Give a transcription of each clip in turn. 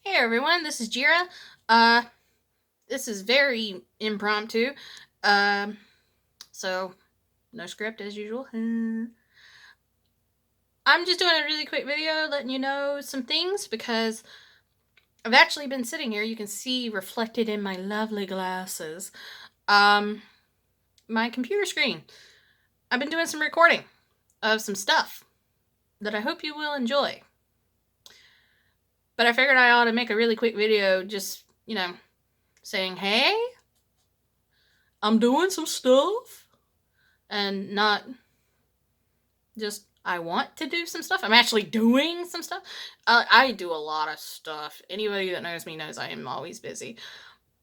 Hey everyone, this is Jiirah. This is very impromptu. Um, so no script as usual. I'm just doing a really quick video letting you know some things because I've actually been sitting here. You can see reflected in my lovely glasses. My computer screen. I've been doing some recording of some stuff that I hope you will enjoy. But I figured I ought to make a really quick video just, saying, hey, I'm doing some stuff. And not just, I want to do some stuff. I'm actually doing some stuff. I do a lot of stuff. Anybody that knows me knows I am always busy.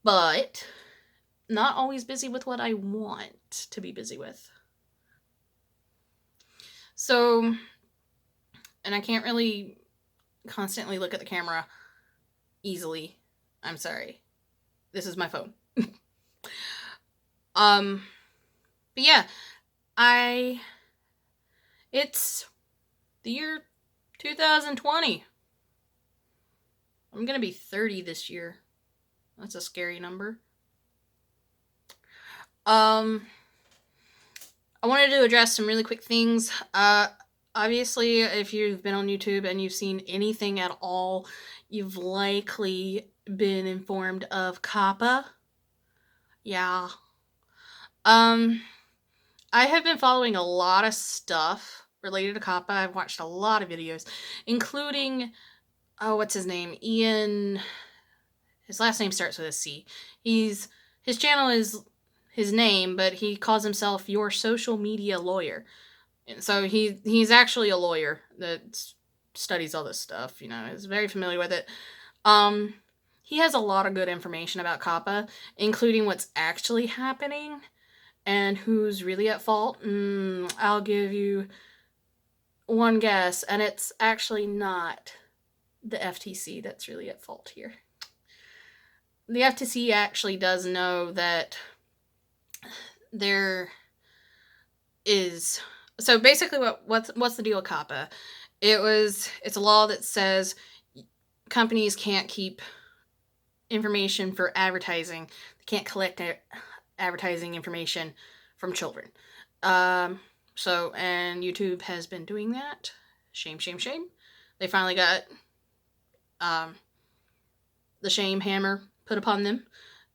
But not always busy with what I want to be busy with. So, and I can't really constantly look at the camera easily. I'm sorry. This is my phone. But yeah, it's the year 2020. I'm gonna be 30 this year. That's a scary number. I wanted to address some really quick things. Obviously, if you've been on YouTube and you've seen anything at all, you've likely been informed of COPPA. Yeah. I have been following a lot of stuff related to COPPA. I've watched a lot of videos, including, what's his name? Ian. His last name starts with a C. His channel is his name, but he calls himself Your Social Media Lawyer. And so he's actually a lawyer that studies all this stuff, is very familiar with it. He has a lot of good information about COPPA, including what's actually happening and who's really at fault. I'll give you one guess, and it's actually not the FTC that's really at fault here. The FTC actually does know that there is... So basically what's the deal with COPPA? It's a law that says companies can't keep information for advertising. They can't collect advertising information from children. And YouTube has been doing that. Shame, shame, shame. They finally got the shame hammer put upon them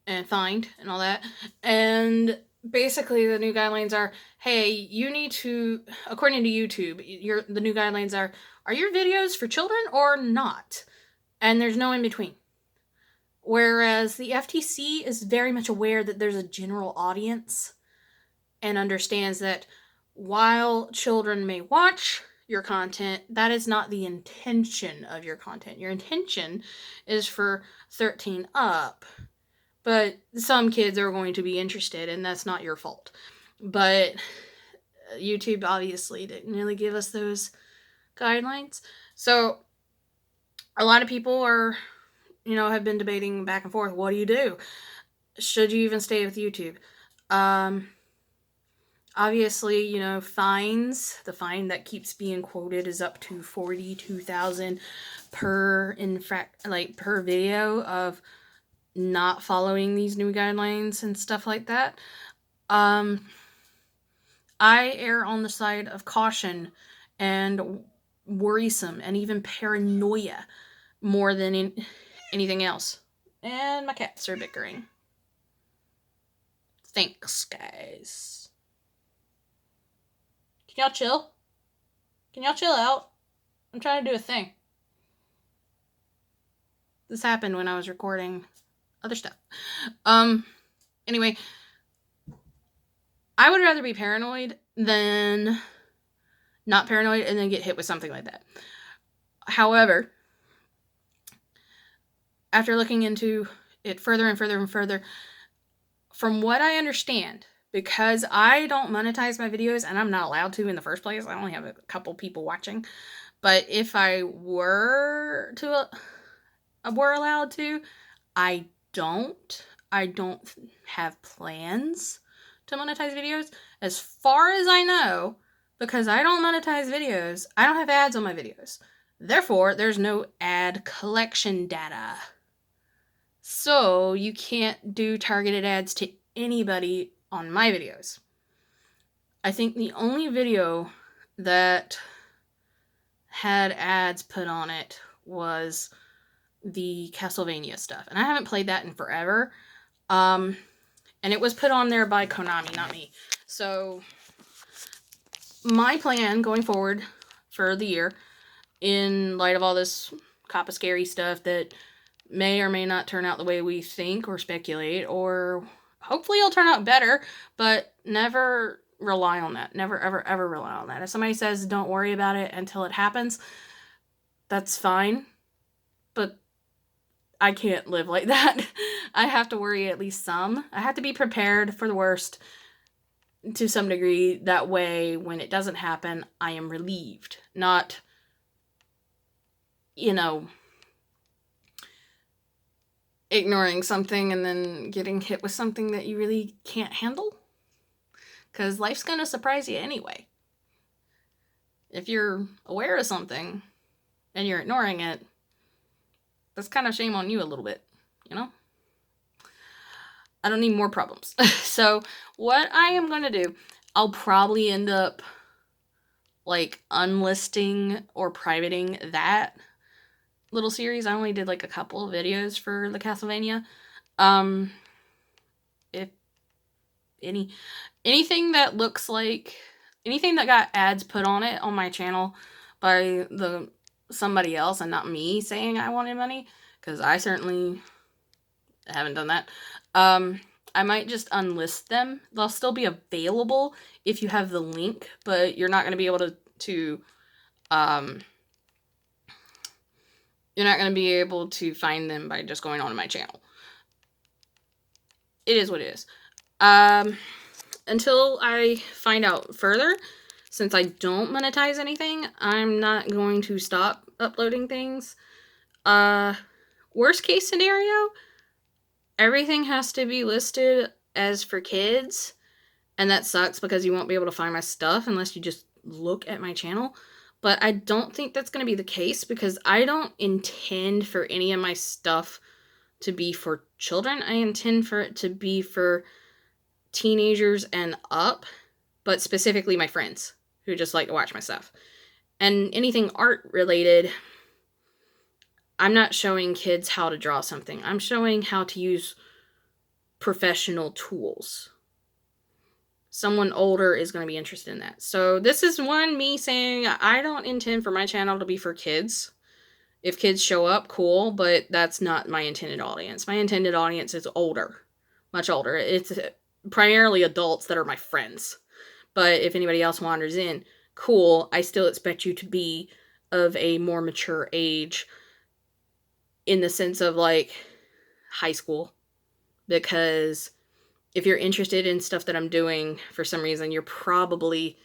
and fined and all that. And basically the new guidelines are, hey, you need to, according to YouTube, the new guidelines are your videos for children or not? And there's no in between. Whereas the FTC is very much aware that there's a general audience and understands that while children may watch your content, that is not the intention of your content. Your intention is for 13 up. But some kids are going to be interested, and that's not your fault. But YouTube obviously didn't really give us those guidelines. So a lot of people are, have been debating back and forth. What do you do? Should you even stay with YouTube? Obviously, fines. The fine that keeps being quoted is up to $42,000 per video of not following these new guidelines and stuff like that. I err on the side of caution and worrisome and even paranoia more than anything else. And my cats are bickering. Thanks, guys. Can y'all chill? Can y'all chill out? I'm trying to do a thing. This happened when I was recording other stuff. Anyway, I would rather be paranoid than not paranoid and then get hit with something like that. However, after looking into it further and further and further, from what I understand, because I don't monetize my videos and I'm not allowed to in the first place, I only have a couple people watching, but if I were allowed to, I don't have plans to monetize videos. As far as I know, because I don't monetize videos, I don't have ads on my videos. Therefore, there's no ad collection data. So you can't do targeted ads to anybody on my videos. I think the only video that had ads put on it was the Castlevania stuff. And I haven't played that in forever. And it was put on there by Konami, not me. So my plan going forward for the year, in light of all this COPPA scary stuff that may or may not turn out the way we think or speculate, or hopefully it'll turn out better, but never rely on that. Never, ever, ever rely on that. If somebody says don't worry about it until it happens, that's fine. But I can't live like that. I have to worry at least some. I have to be prepared for the worst to some degree. That way, when it doesn't happen, I am relieved. Not, ignoring something and then getting hit with something that you really can't handle. Because life's going to surprise you anyway. If you're aware of something and you're ignoring it, that's kind of shame on you a little bit, I don't need more problems. So what I am going to do, I'll probably end up unlisting or privating that little series. I only did a couple of videos for the Castlevania. If anything that looks like anything that got ads put on it on my channel by somebody else and not me saying I wanted money, because I certainly haven't done that. I might just unlist them. They'll still be available if you have the link, but you're not going to be able to you're not going to be able to find them by just going on my channel. It is what it is. Until I find out further, since I don't monetize anything, I'm not going to stop uploading things. Worst case scenario, everything has to be listed as for kids, and that sucks because you won't be able to find my stuff unless you just look at my channel. But I don't think that's going to be the case, because I don't intend for any of my stuff to be for children. I intend for it to be for teenagers and up, but specifically my friends who just like to watch my stuff. And anything art related, I'm not showing kids how to draw something. I'm showing how to use professional tools. Someone older is going to be interested in that. So this is me saying I don't intend for my channel to be for kids. If kids show up, cool, but that's not my intended audience. My intended audience is older, much older. It's primarily adults that are my friends. But if anybody else wanders in, cool. I still expect you to be of a more mature age, in the sense of high school, because if you're interested in stuff that I'm doing for some reason, you're probably,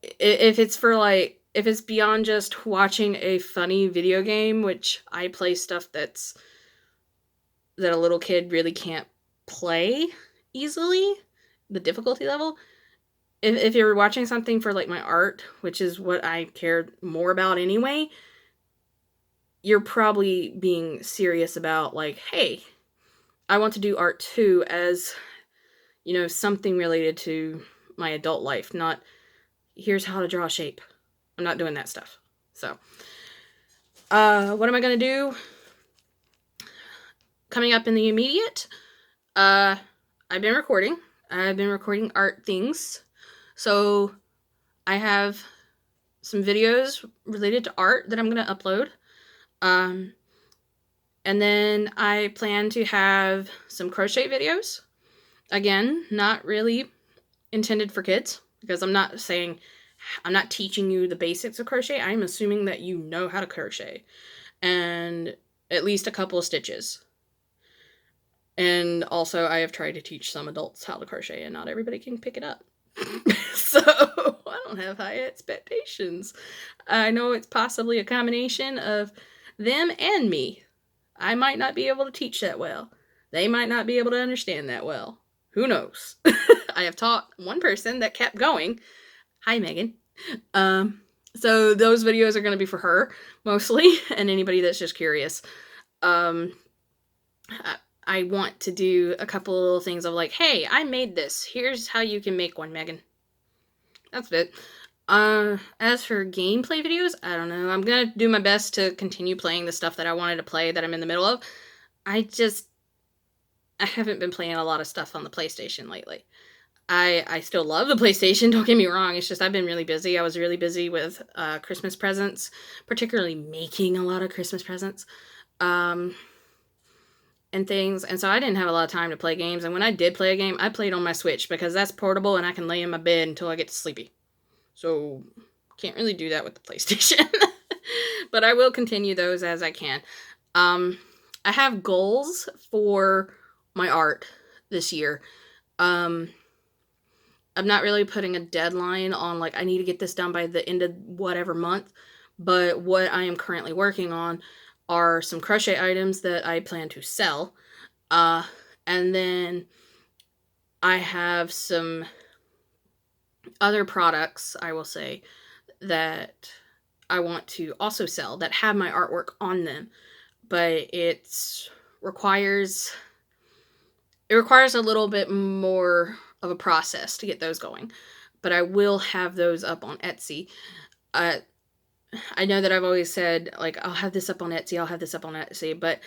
if it's beyond just watching a funny video game, which I play stuff that a little kid really can't play easily, the difficulty level. If you're watching something for my art, which is what I care more about anyway, you're probably being serious about hey, I want to do art too, as something related to my adult life, not here's how to draw a shape. I'm not doing that stuff. So what am I going to do coming up in the immediate? I've been recording art things. So I have some videos related to art that I'm going to upload. And then I plan to have some crochet videos. Again, not really intended for kids, because I'm not teaching you the basics of crochet. I'm assuming that you know how to crochet and at least a couple of stitches. And also, I have tried to teach some adults how to crochet, and not everybody can pick it up. So I don't have high expectations. I know it's possibly a combination of them and me. I might not be able to teach that well. They might not be able to understand that well. Who knows? I have taught one person that kept going. Hi, Megan. So those videos are going to be for her mostly, and anybody that's just curious. I want to do a couple of little things of like, hey, I made this. Here's how you can make one, Megan. That's it. As for gameplay videos, I don't know. I'm gonna do my best to continue playing the stuff that I wanted to play that I'm in the middle of. I haven't been playing a lot of stuff on the PlayStation lately. I still love the PlayStation, don't get me wrong. It's just I've been really busy. I was really busy with Christmas presents, particularly making a lot of Christmas presents. And things, and so I didn't have a lot of time to play games, and when I did play a game, I played on my Switch because that's portable and I can lay in my bed until I get sleepy. So can't really do that with the PlayStation. But I will continue those as I can. I have goals for my art this year. I'm not really putting a deadline on like I need to get this done by the end of whatever month, but what I am currently working on are some crochet items that I plan to sell. And then I have some other products, I will say, that I want to also sell that have my artwork on them. But it requires a little bit more of a process to get those going. But I will have those up on Etsy. I know that I've always said, like, I'll have this up on Etsy, but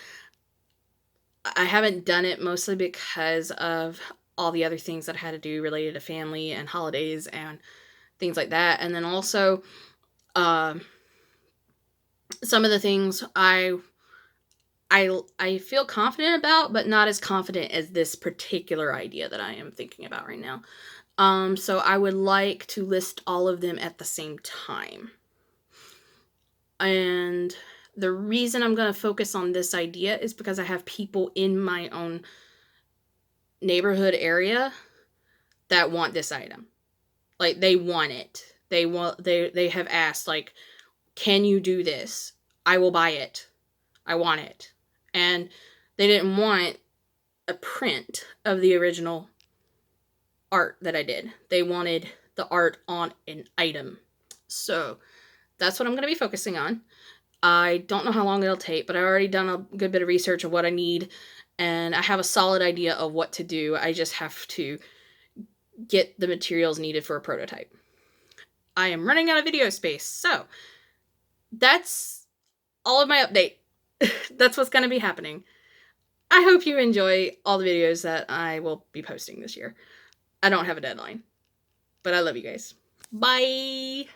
I haven't done it mostly because of all the other things that I had to do related to family and holidays and things like that. And then also, some of the things I feel confident about, but not as confident as this particular idea that I am thinking about right now. So I would like to list all of them at the same time. And the reason I'm going to focus on this idea is because I have people in my own neighborhood area that want this item. Like, they want it. They have asked, like, can you do this? I will buy it. I want it. And they didn't want a print of the original art that I did. They wanted the art on an item. So that's what I'm going to be focusing on. I don't know how long it'll take, but I've already done a good bit of research of what I need, and I have a solid idea of what to do. I just have to get the materials needed for a prototype. I am running out of video space, so that's all of my update. That's what's going to be happening. I hope you enjoy all the videos that I will be posting this year. I don't have a deadline, but I love you guys. Bye!